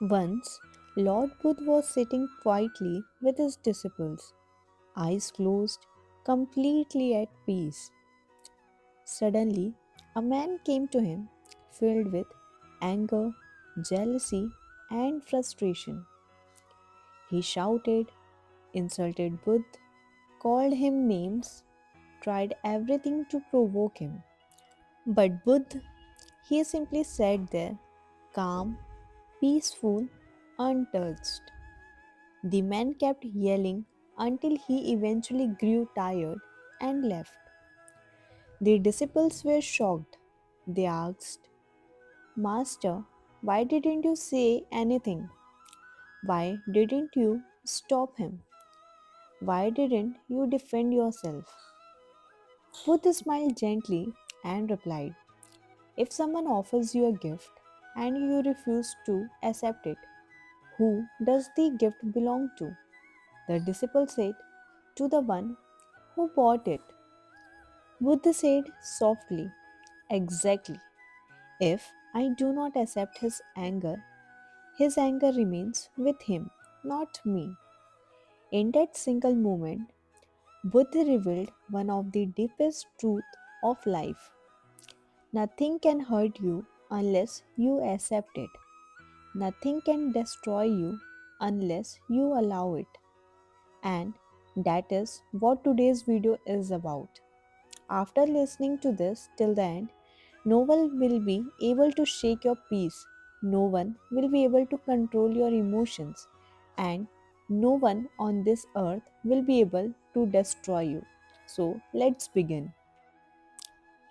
Once, Lord Buddha was sitting quietly with his disciples, eyes closed, completely at peace. Suddenly, a man came to him, filled with anger, jealousy, and frustration. He shouted, insulted Buddha, called him names, tried everything to provoke him. But Buddha, he simply sat there, calm, peaceful, untouched. The man kept yelling until he eventually grew tired and left. The disciples were shocked. They asked, Master, why didn't you say anything? Why didn't you stop him? Why didn't you defend yourself? Buddha smiled gently and replied, if someone offers you a gift and you refuse to accept it, who does the gift belong to? The disciple said, to the one who bought it. Buddha said softly, exactly. If I do not accept his anger remains with him, not me. In that single moment, Buddha revealed one of the deepest truths of life. Nothing can hurt you unless you accept it. Nothing can destroy you unless you allow it. And that is what today's video is about. After listening to this till the end, no one will be able to shake your peace. No one will be able to control your emotions. And no one on this earth will be able to destroy you. So let's begin.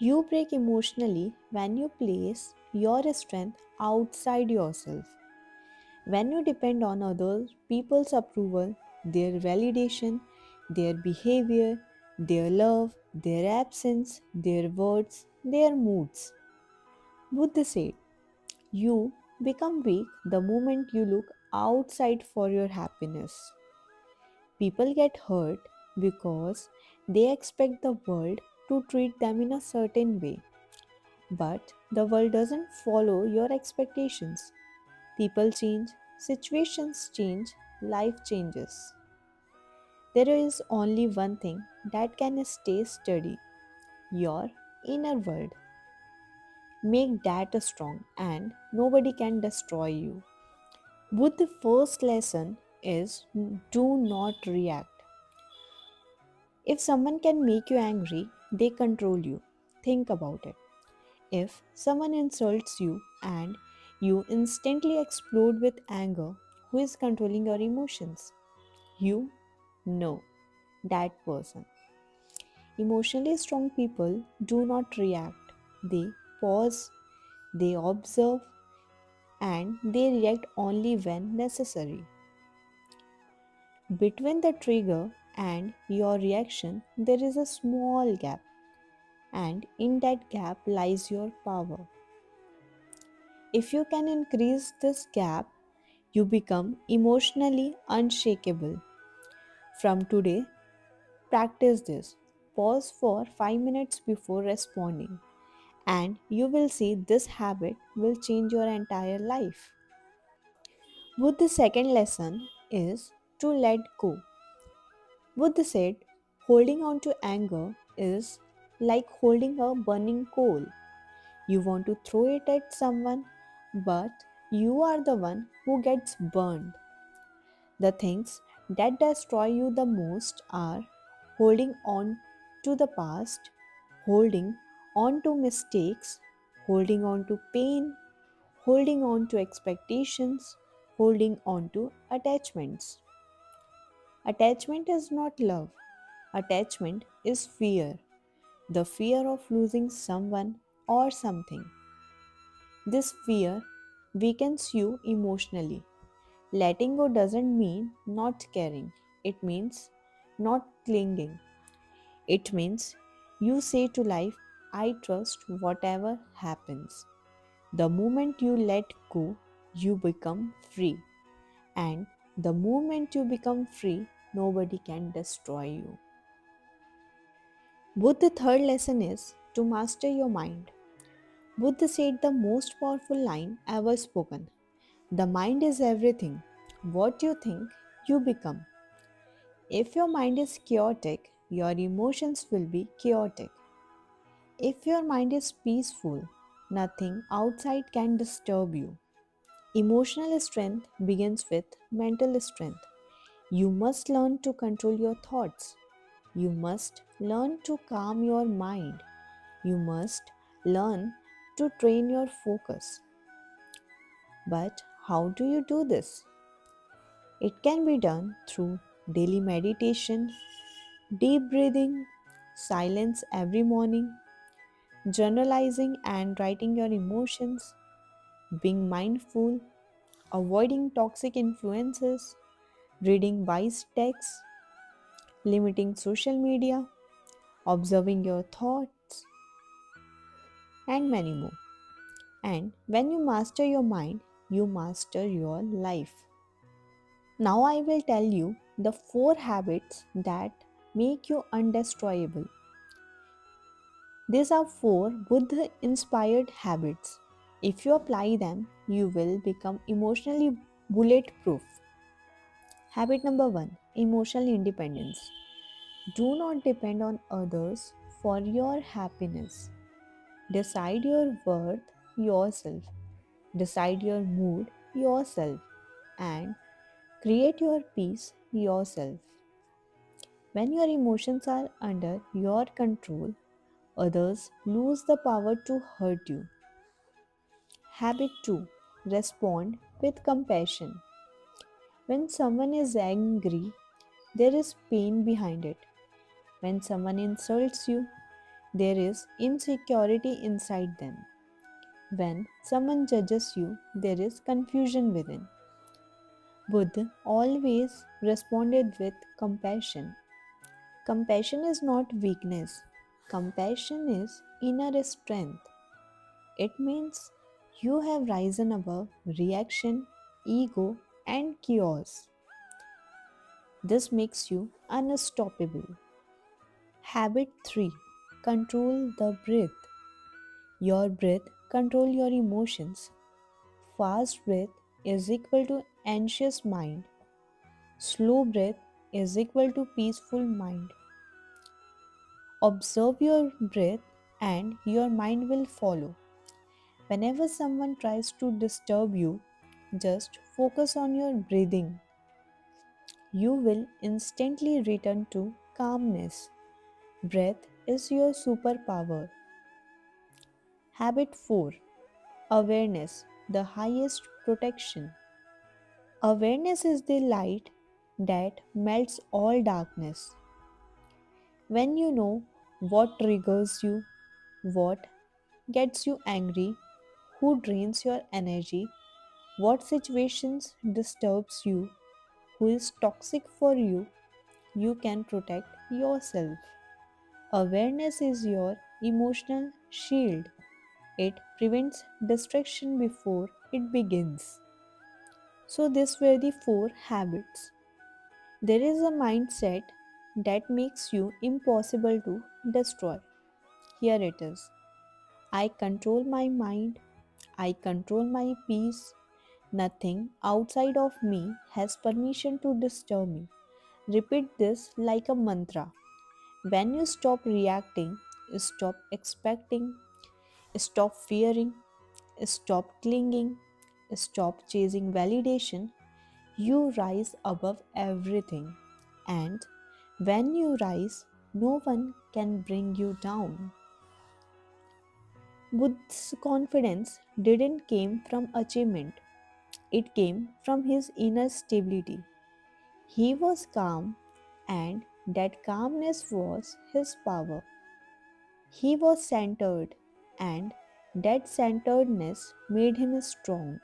You break emotionally when you place your strength outside yourself. When you depend on other people's approval, their validation, their behavior, their love, their absence, their words, their moods. Buddha said, you become weak the moment you look outside for your happiness. People get hurt because they expect the world to treat them in a certain way. But the world doesn't follow your expectations. People change, situations change, life changes. There is only one thing that can stay steady, your inner world. Make that strong and nobody can destroy you. But the first lesson is do not react. If someone can make you angry, they control you. Think about it. If someone insults you and you instantly explode with anger, who is controlling your emotions? You? No, that person. Emotionally strong people do not react. They pause, they observe, and they react only when necessary. Between the trigger and your reaction, there is a small gap, and in that gap lies your power. If you can increase this gap, you become emotionally unshakable. From today, practice this. Pause for 5 minutes before responding, and you will see this habit will change your entire life. Buddha's second lesson is to let go. Buddha said, holding on to anger is like holding a burning coal. You want to throw it at someone, but you are the one who gets burned. The things that destroy you the most are holding on to the past, holding on to mistakes, holding on to pain, holding on to expectations, holding on to attachments. Attachment is not love, attachment is fear, the fear of losing someone or something. This fear weakens you emotionally. Letting go doesn't mean not caring, it means not clinging. It means you say to life, I trust whatever happens. The moment you let go, you become free. And the moment you become free, nobody can destroy you. Buddha's third lesson is to master your mind. Buddha said the most powerful line ever spoken. The mind is everything. What you think, you become. If your mind is chaotic, your emotions will be chaotic. If your mind is peaceful, nothing outside can disturb you. Emotional strength begins with mental strength. You must learn to control your thoughts. You must learn to calm your mind. You must learn to train your focus. But how do you do this? It can be done through daily meditation, deep breathing, silence every morning, journalizing and writing your emotions, being mindful, avoiding toxic influences, reading wise texts, limiting social media, observing your thoughts, and many more. And when you master your mind, you master your life. Now, I will tell you the 4 habits that make you undestroyable. These are 4 Buddha inspired habits. If you apply them, you will become emotionally bulletproof. Habit number 1, emotional independence. Do not depend on others for your happiness. Decide your worth yourself. Decide your mood yourself. And create your peace yourself. When your emotions are under your control, others lose the power to hurt you. Habit 2, respond with compassion. When someone is angry, there is pain behind it. When someone insults you, there is insecurity inside them. When someone judges you, there is confusion within. Buddha always responded with compassion. Compassion is not weakness, compassion is inner strength. It means you have risen above reaction, ego, and chaos. This makes you unstoppable. Habit 3, control the breath. Your breath control your emotions. Fast breath is equal to anxious mind. Slow breath is equal to peaceful mind. Observe your breath and your mind will follow. Whenever someone tries to disturb you, just focus on your breathing. You will instantly return to calmness. Breath is your superpower. Habit 4, awareness, the highest protection. Awareness is the light that melts all darkness. When you know what triggers you, what gets you angry, who drains your energy, what situations disturbs you, who is toxic for you, you can protect yourself. Awareness is your emotional shield. It prevents destruction before it begins. So these were the 4 habits. There is a mindset that makes you impossible to destroy. Here it is. I control my mind. I control my peace. Nothing outside of me has permission to disturb me. Repeat this like a mantra. When you stop reacting, stop expecting, stop fearing, stop clinging, stop chasing validation, you rise above everything. And when you rise, no one can bring you down. Buddha's confidence didn't came from achievement. It came from his inner stability. He was calm and that calmness was his power. He was centered and that centeredness made him strong.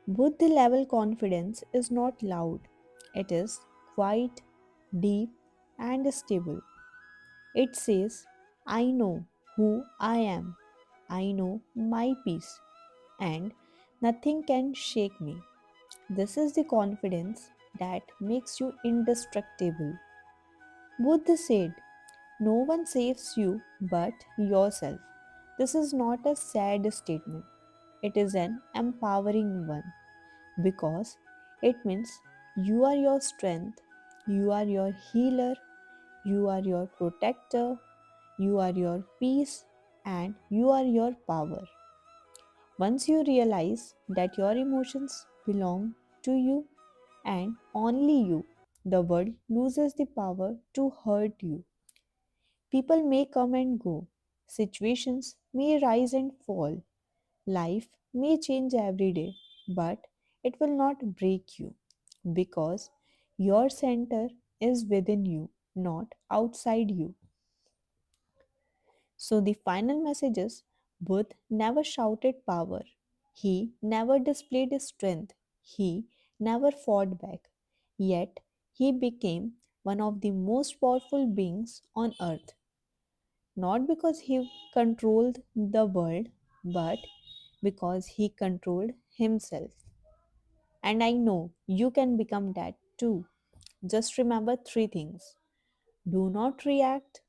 Buddha level confidence is not loud. It is quiet, deep and stable. It says, I know who I am. I know my peace and nothing can shake me. This is the confidence that makes you indestructible. Buddha said, no one saves you but yourself. This is not a sad statement. it is an empowering one because it means you are your strength, you are your healer, you are your protector, you are your peace, and you are your power. Once you realize that your emotions belong to you and only you, the world loses the power to hurt you. People may come and go, situations may rise and fall, life may change every day, but it will not break you because your center is within you, not outside you. So the final message is Buddha never shouted power. He never displayed his strength. He never fought back. Yet he became one of the most powerful beings on earth. Not because he controlled the world, but because he controlled himself. And I know you can become that too. Just remember three things: do not react,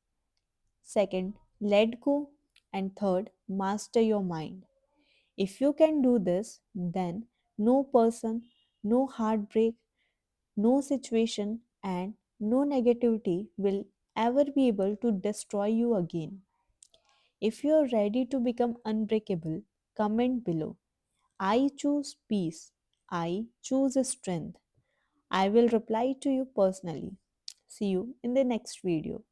second, let go, and third, master your mind. If you can do this, then no person, no heartbreak, no situation, and no negativity will ever be able to destroy you again. If you are ready to become unbreakable, comment below. I choose peace. I choose strength. I will reply to you personally. See you in the next video.